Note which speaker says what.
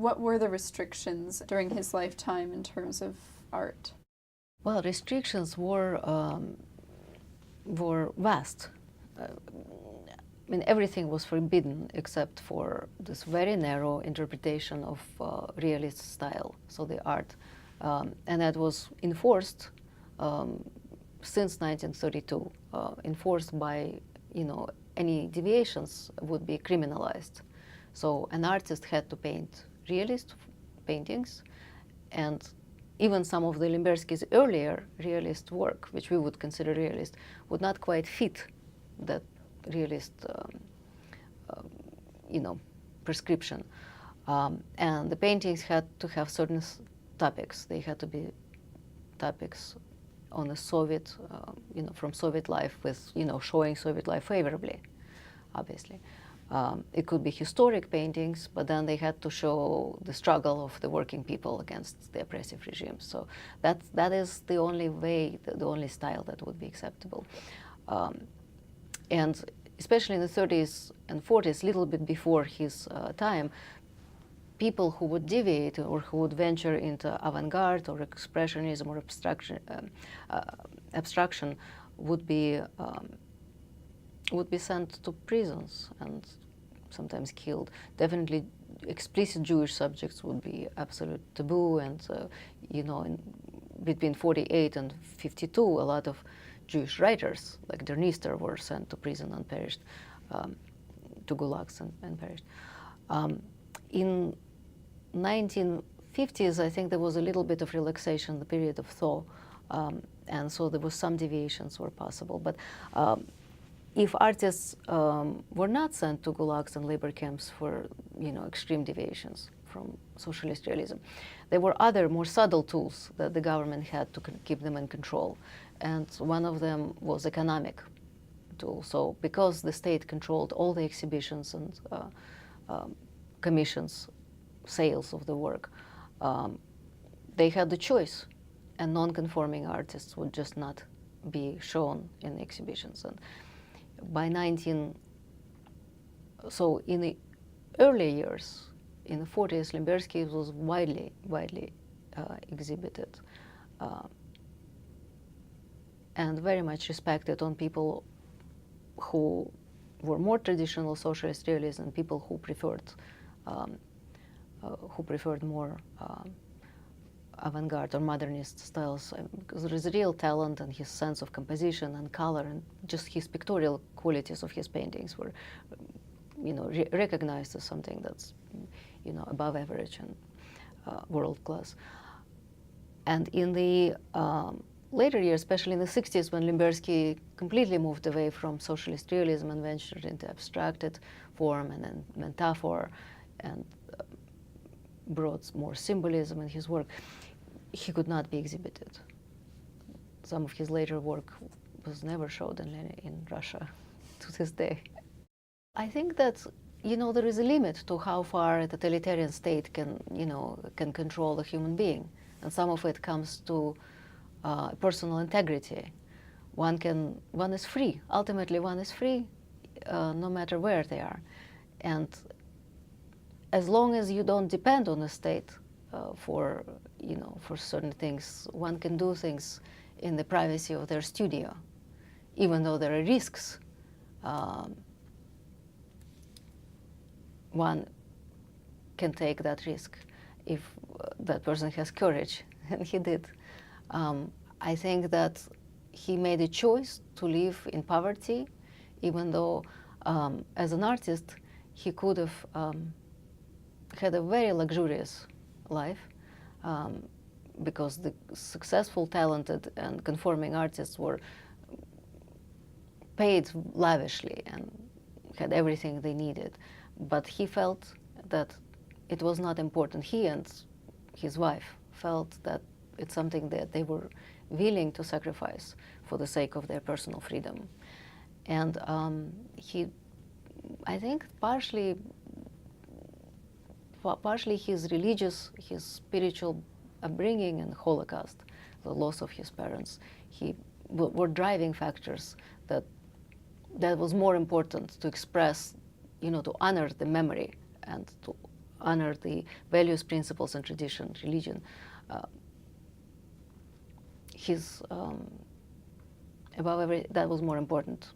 Speaker 1: What were the restrictions during his lifetime in terms of art?
Speaker 2: Well, restrictions were vast. I mean, everything was forbidden except for this very narrow interpretation of realist style, so the art. And that was enforced since 1932, enforced by, any deviations would be criminalized. So an artist had to paint realist paintings, and even some of the Lembersky's earlier realist work, which we would consider realist, would not quite fit that realist, prescription. And the paintings had to have certain topics. They had to be topics on the Soviet, from Soviet life with, showing Soviet life favorably, obviously. It could be historic paintings, but then they had to show the struggle of the working people against the oppressive regimes. So that is the only way, the only style that would be acceptable. And especially in the 30s and 40s, a little bit before his time, people who would deviate or who would venture into avant-garde or expressionism or abstraction would be sent to prisons and sometimes killed. Definitely explicit Jewish subjects would be absolute taboo, and between 48 and 52, a lot of Jewish writers, like Der Nister, were sent to prison and perished, to gulags and perished. In 1950s, I think there was a little bit of relaxation, the period of thaw, and so there was some deviations were possible. But if artists were not sent to gulags and labor camps for, extreme deviations from socialist realism, there were other more subtle tools that the government had to keep them in control. And one of them was economic tool. So because the state controlled all the exhibitions and commissions, sales of the work, they had the choice, and non-conforming artists would just not be shown in the exhibitions. And by so in the early years, in the 40s, Lembersky was widely exhibited and very much respected on people who were more traditional socialist realism and people who preferred more avant-garde or modernist styles, because there is real talent, and his sense of composition and color and just his pictorial qualities of his paintings were, recognized as something that's, above average and world class. And in the later years, especially in the 60s, when Lembersky completely moved away from socialist realism and ventured into abstracted form and then metaphor and brought more symbolism in his work, he could not be exhibited. Some of his later work was never showed in Russia to this day. I think that, there is a limit to how far a totalitarian state can control a human being. And some of it comes to personal integrity. One is free. Ultimately, one is free, no matter where they are. And as long as you don't depend on the state for certain things, one can do things in the privacy of their studio, even though there are risks. One can take that risk if that person has courage, and he did. I think that he made a choice to live in poverty, even though as an artist he could have had a very luxurious life, because the successful, talented, and conforming artists were paid lavishly and had everything they needed. But he felt that it was not important. He and his wife felt that it's something that they were willing to sacrifice for the sake of their personal freedom. And I think partially his religious, his spiritual upbringing and Holocaust, the loss of his parents, were driving factors that was more important to express, to honor the memory and to honor the values, principles, and tradition, religion. His above every, that was more important